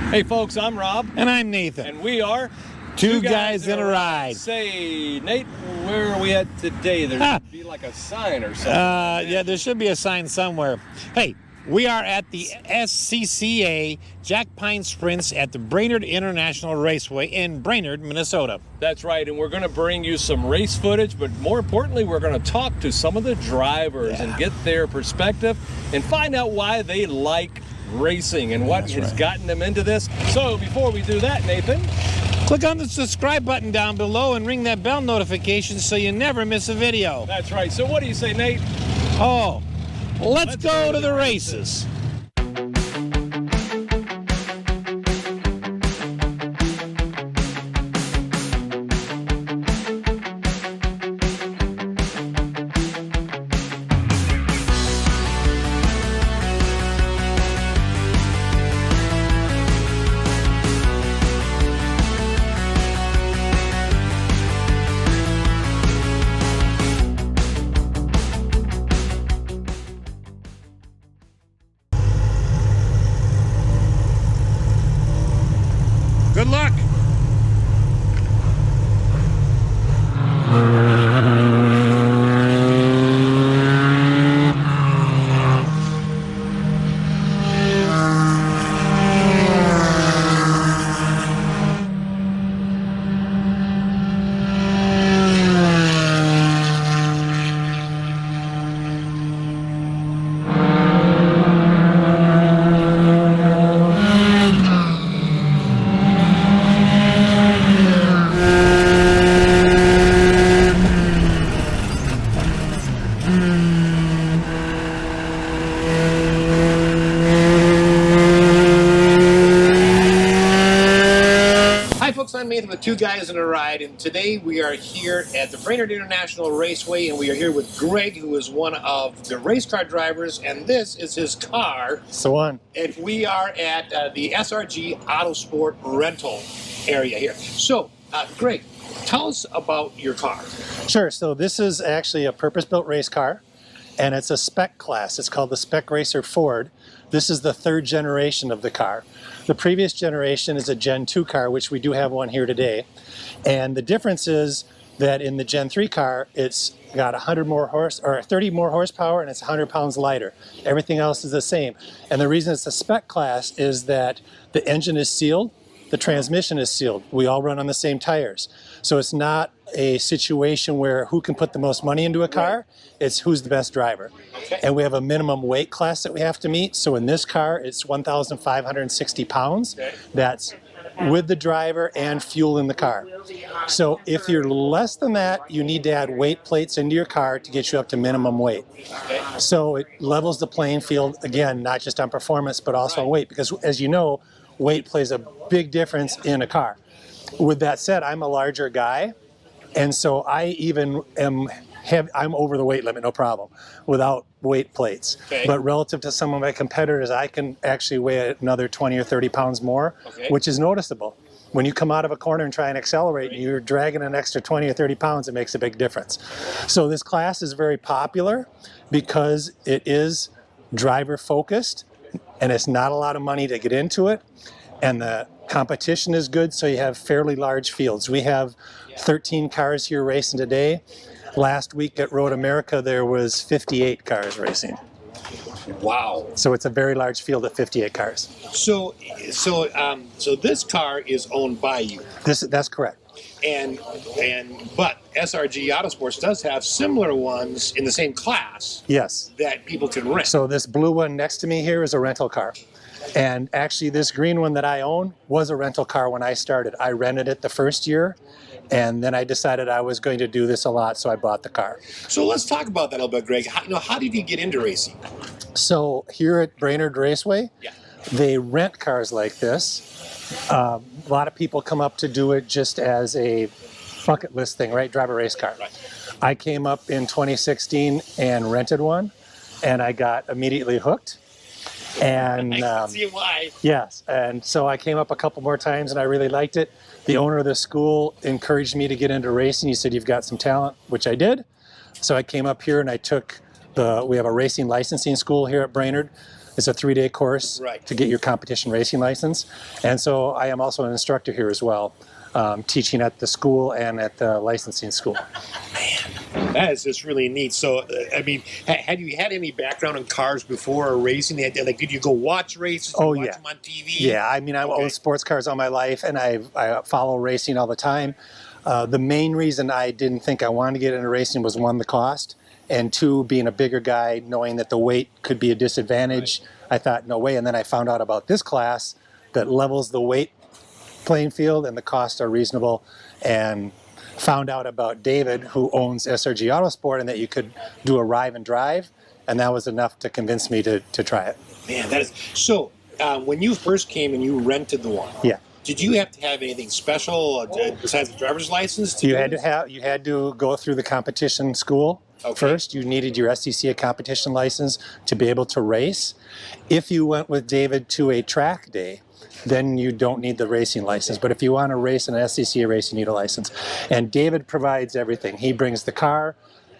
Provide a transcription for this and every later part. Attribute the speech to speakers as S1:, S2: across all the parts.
S1: Hey folks, I'm Rob.
S2: And I'm Nathan.
S1: And we are
S2: Two Guys in a Ride.
S1: Say, Nate, where are we at today? There should be like a sign or something.
S2: Yeah, there should be a sign somewhere. Hey, we are at the SCCA Jack Pine Sprints at the Brainerd International Raceway in Brainerd, Minnesota.
S1: That's right, and we're going to bring you some race footage, but more importantly, we're going to talk to some of the drivers and get their perspective and find out why they like racing and what has gotten them into this. So before we do that, Nathan,
S2: click on the subscribe button down below and ring that bell notification so you never miss a video.
S1: That's right. So what do you say, Nate?
S2: Oh, let's go to the races. Good luck. Hi folks, I'm Nathan with Two Guys in a Ride, and today we are here at the Brainerd International Raceway, and we are here with Greg, who is one of the race car drivers, and this is his car.
S3: It's the one.
S2: And we are at the SRG Autosport rental area here. So, Greg, tell us about your car.
S3: Sure, so this is actually a purpose-built race car, and it's a spec class. It's called the Spec Racer Ford. This is the third generation of the car. The previous generation is a Gen 2 car, which we do have one here today. And the difference is that in the Gen 3 car, it's got 30 more horsepower, and it's 100 pounds lighter. Everything else is the same. And the reason it's a spec class is that the engine is sealed, the transmission is sealed. We all run on the same tires. So it's not a situation where who can put the most money into a car, it's who's the best driver. Okay. And we have a minimum weight class that we have to meet. So in this car, it's 1,560 pounds. Okay. That's with the driver and fuel in the car. So if you're less than that, you need to add weight plates into your car to get you up to minimum weight. Okay. So it levels the playing field, again, not just on performance, but also on weight, because as you know, weight plays a big difference in a car. With that said, I'm a larger guy, and so I even I'm over the weight limit, no problem, without weight plates. Okay. But relative to some of my competitors, I can actually weigh another 20 or 30 pounds more, which is noticeable. When you come out of a corner and try and accelerate, and you're dragging an extra 20 or 30 pounds, it makes a big difference. So this class is very popular because it is driver focused, and it's not a lot of money to get into it, and the competition is good, so you have fairly large fields. We have 13 cars here racing today. Last week at Road America, there was 58 cars racing.
S2: Wow.
S3: So it's a very large field of 58 cars.
S2: So this car is owned by you.
S3: That's correct.
S2: But SRG Autosports does have similar ones in the same class.
S3: Yes.
S2: That people can rent.
S3: So this blue one next to me here is a rental car. And actually this green one that I own was a rental car when I started. I rented it the first year, and then I decided I was going to do this a lot, so I bought the car.
S2: So let's talk about that a little bit, Greg. How did you get into racing?
S3: So here at Brainerd Raceway, they rent cars like this. A lot of people come up to do it just as a bucket list thing, right? Drive a race car. Right. I came up in 2016 and rented one, and I got immediately hooked. And
S2: I can see why.
S3: Yes, and so I came up a couple more times and I really liked it. The owner of the school encouraged me to get into racing. He said, "You've got some talent," which I did. So I came up here and I took we have a racing licensing school here at Brainerd. It's a 3-day course
S2: Right.
S3: to get your competition racing license. And so I am also an instructor here as well, teaching at the school and at the licensing school.
S2: That is just really neat. So, I mean, had you had any background in cars before or racing? Like, did you go watch races?
S3: Oh,
S2: watch
S3: yeah.
S2: them on TV?
S3: Yeah, I mean, I own sports cars all my life, and I follow racing all the time. The main reason I didn't think I wanted to get into racing was, one, the cost, and two, being a bigger guy, knowing that the weight could be a disadvantage. Right. I thought, no way. And then I found out about this class that levels the weight playing field and the costs are reasonable, and found out about David, who owns SRG Autosport, and that you could do a ride and drive, and that was enough to convince me to try it.
S2: Man, that is so. When you first came and you rented the one,
S3: yeah,
S2: did you have to have anything special besides the driver's license?
S3: You had to go through the competition school. First, you needed your SCCA competition license to be able to race. If you went with David to a track day, then you don't need the racing license. But if you want to race in an SCCA race, you need a license. And David provides everything. He brings the car.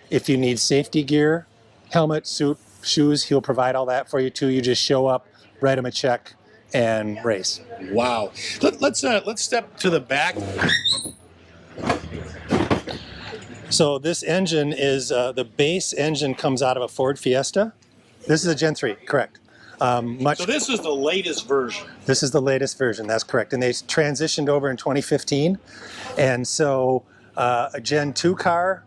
S3: If you need safety gear, helmet, suit, shoes, he'll provide all that for you too. You just show up, write him a check, and race.
S2: Wow. Let's step to the back.
S3: So this engine is, the base engine comes out of a Ford Fiesta. This is a Gen 3, correct.
S2: So this is the latest version.
S3: This is the latest version, that's correct. And they transitioned over in 2015. And so a Gen 2 car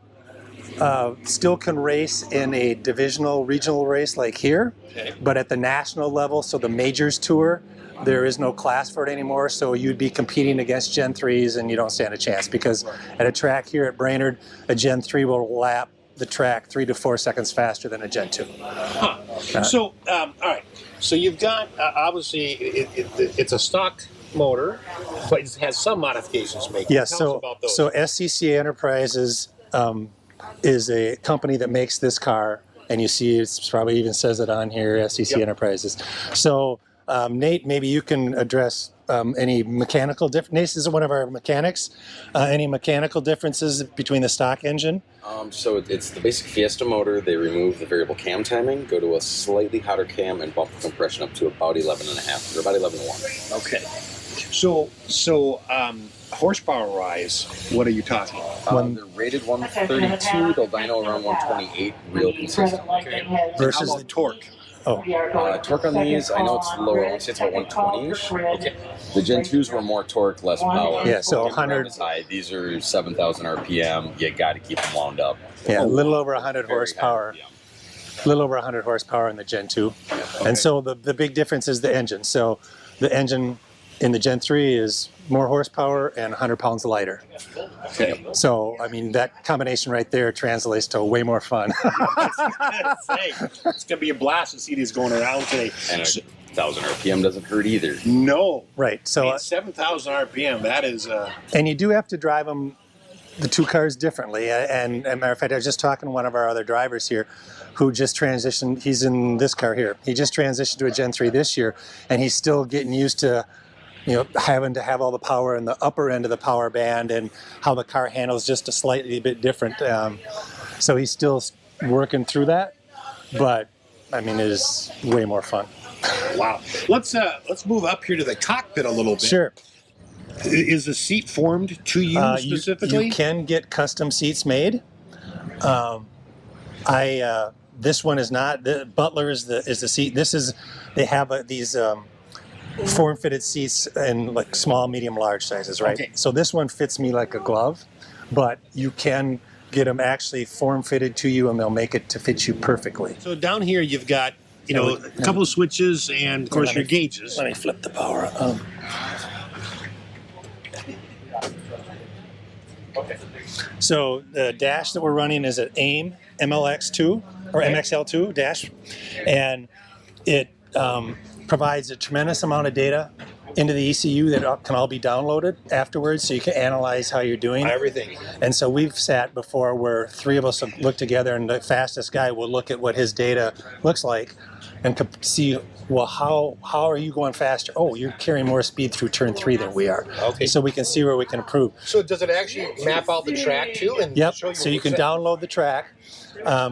S3: still can race in a divisional regional race like here, but at the national level, so the Majors Tour, there is no class for it anymore, so you'd be competing against Gen 3s and you don't stand a chance, because at a track here at Brainerd, a Gen 3 will lap the track 3 to 4 seconds faster than a Gen 2.
S2: Huh. So, all right. So you've got, obviously, it's a stock motor, but it has some modifications made.
S3: Yes,
S2: Tell us about those.
S3: so SCCA Enterprises is a company that makes this car, and you see it probably even says it on here, SCCA Enterprises. So Nate, maybe you can address any mechanical differences. Nate is one of our mechanics. Any mechanical differences between the stock engine?
S4: So it's the basic Fiesta motor. They remove the variable cam timing, go to a slightly hotter cam, and bump the compression up to about 11.5 or about 11.1.
S2: Okay. So horsepower-wise, what are you talking about?
S4: They're rated 132. They'll dyno around 128, real consistent.
S2: Okay.
S3: Versus
S2: how about torque?
S4: Torque on these, I know it's lower. I want to say it's about 120-ish. Okay. The Gen 2s were more torque, less power.
S3: Yeah, so 100.
S4: These are 7,000 RPM. You got to keep them wound up.
S3: Yeah, a little over 100 horsepower. A little over 100 horsepower in the Gen 2. And so the big difference is the engine. So the engine in the Gen 3 is more horsepower and 100 pounds lighter.
S2: Okay.
S3: So, I mean, that combination right there translates to way more fun.
S2: It's going to be a blast to see these going around today.
S4: And 1,000 RPM doesn't hurt either.
S2: No.
S3: Right. So
S2: 7,000 RPM, that is...
S3: And you do have to drive them, the two cars, differently. And as a matter of fact, I was just talking to one of our other drivers here who just transitioned. He's in this car here. He just transitioned to a Gen 3 this year, and he's still getting used to having to have all the power in the upper end of the power band, and how the car handles just a slightly bit different. So he's still working through that, but I mean, it is way more fun.
S2: Wow. Let's move up here to the cockpit a little bit.
S3: Sure.
S2: Is the seat formed to you specifically?
S3: You can get custom seats made. This one is not. The Butler is the seat. They have these form-fitted seats in like small, medium, large sizes, right? Okay. So this one fits me like a glove, but you can get them actually form-fitted to you, and they'll make it to fit you perfectly.
S2: So down here you've got a couple of switches and of course your gauges.
S3: Let me flip the power on. Okay. So the dash that we're running is an AIM MLX2 or MXL2 dash, and it provides a tremendous amount of data into the ECU that can all be downloaded afterwards, so you can analyze how you're doing.
S2: Everything.
S3: And so we've sat before where three of us have looked together, and the fastest guy will look at what his data looks like and see, well, how are you going faster? Oh, you're carrying more speed through turn 3 than we are.
S2: Okay.
S3: So we can see where we can improve.
S2: So does it actually map out the track too? And
S3: Yep.
S2: show you
S3: So you can download the track.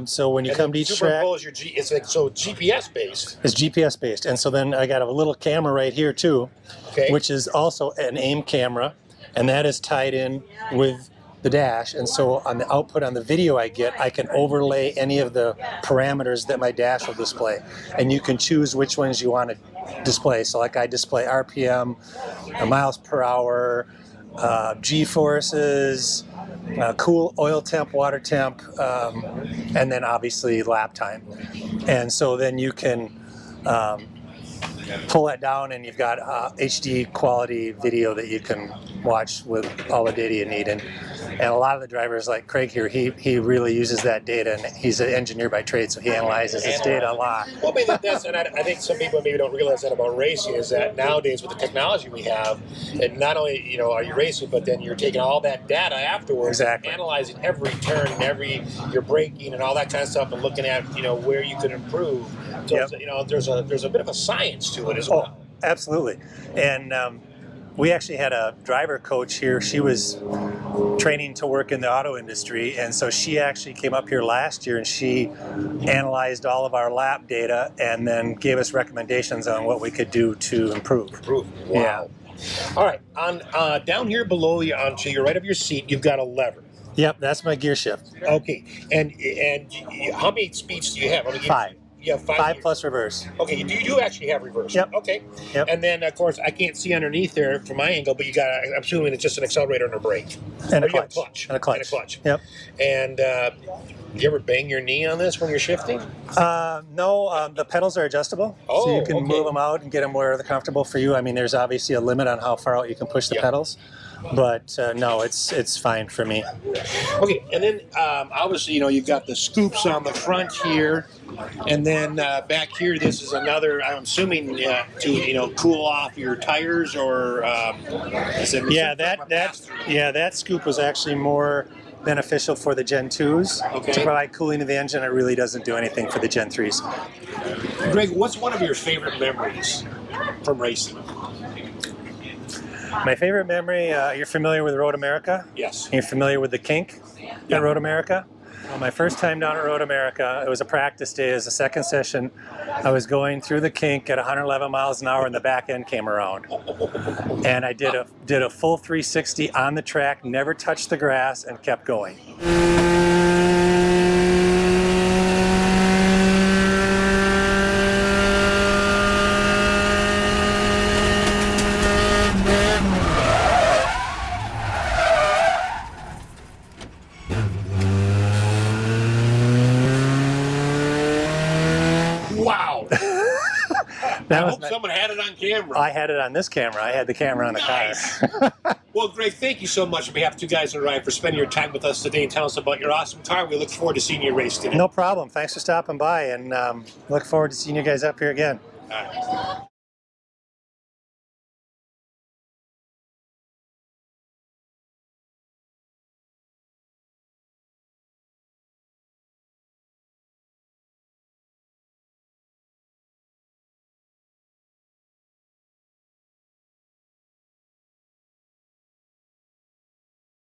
S3: So when you come to each track,
S2: superimpose your it's like so GPS based.
S3: it's GPS based. And so then I got a little camera right here too,
S2: Okay.
S3: which is also an aim camera, and that is tied in with the dash. And so on the output on the video I get, I can overlay any of the parameters that my dash will display. And you can choose which ones you want to display. So like I display RPM, miles per hour, G-forces, cool oil temp, water temp, and then obviously lap time. And so then you can pull that down and you've got HD quality video that you can watch with all the data you need. And a lot of the drivers like Craig here, he really uses that data, and he's an engineer by trade, so he analyzes his data a lot.
S2: Well, I mean, that's, and I think some people maybe don't realize that about racing, is that nowadays with the technology we have, and not only, you know, are you racing, but then you're taking all that data afterwards,
S3: Exactly.
S2: analyzing every turn and your braking and all that kind of stuff, and looking at, you know, where you could improve. So,
S3: Yep.
S2: you know, there's a bit of a science to it as well.
S3: Oh, absolutely. And we actually had a driver coach here. She was training to work in the auto industry, and so she actually came up here last year and she analyzed all of our lap data and then gave us recommendations on what we could do to improve.
S2: Wow.
S3: Yeah.
S2: All right, on down here below you, to your right of your seat, you've got a lever.
S3: Yep, that's my gear shift.
S2: Okay, and how many speeds do you have? How many gears?
S3: 5.
S2: You have 5
S3: 5
S2: gears.
S3: plus reverse.
S2: Okay, you do actually have reverse.
S3: Yep.
S2: Okay.
S3: Yep.
S2: And then, of course, I can't see underneath there from my angle, but you got, I'm assuming it's just an accelerator and a brake.
S3: And
S2: Or
S3: a
S2: you have
S3: clutch.
S2: And a clutch.
S3: Yep.
S2: And you ever bang your knee on this when you're shifting?
S3: No, the pedals are adjustable, so
S2: Oh,
S3: you can
S2: okay.
S3: move them out and get them where they're comfortable for you. I mean, there's obviously a limit on how far out you can push the
S2: Yep.
S3: pedals, but no, it's fine for me.
S2: Okay, and then obviously, you know, you've got the scoops on the front here, and then back here, this is another, I'm assuming, to, you know, cool off your tires, or is it?
S3: Yeah, that scoop was actually more beneficial for the Gen 2s
S2: Okay.
S3: to provide cooling to the engine. It really doesn't do anything for the Gen 3s.
S2: Greg, what's one of your favorite memories from racing?
S3: My favorite memory, you're familiar with Road America?
S2: Yes.
S3: You're familiar with the kink at Road America? Well, my first time down at Road America, it was a practice day. It was the second session. I was going through the kink at 111 miles an hour and the back end came around. And I did a full 360 on the track, never touched the grass, and kept going.
S2: Wow.
S3: That
S2: I
S3: was
S2: hope someone had it on camera.
S3: I had it on this camera. I had the camera on the
S2: Nice.
S3: car.
S2: Well, Greg, thank you so much on behalf of Two Guys in a Ride for spending your time with us today and telling us about your awesome car. We look forward to seeing you race today.
S3: No problem. Thanks for stopping by, and look forward to seeing you guys up here again.
S2: All right.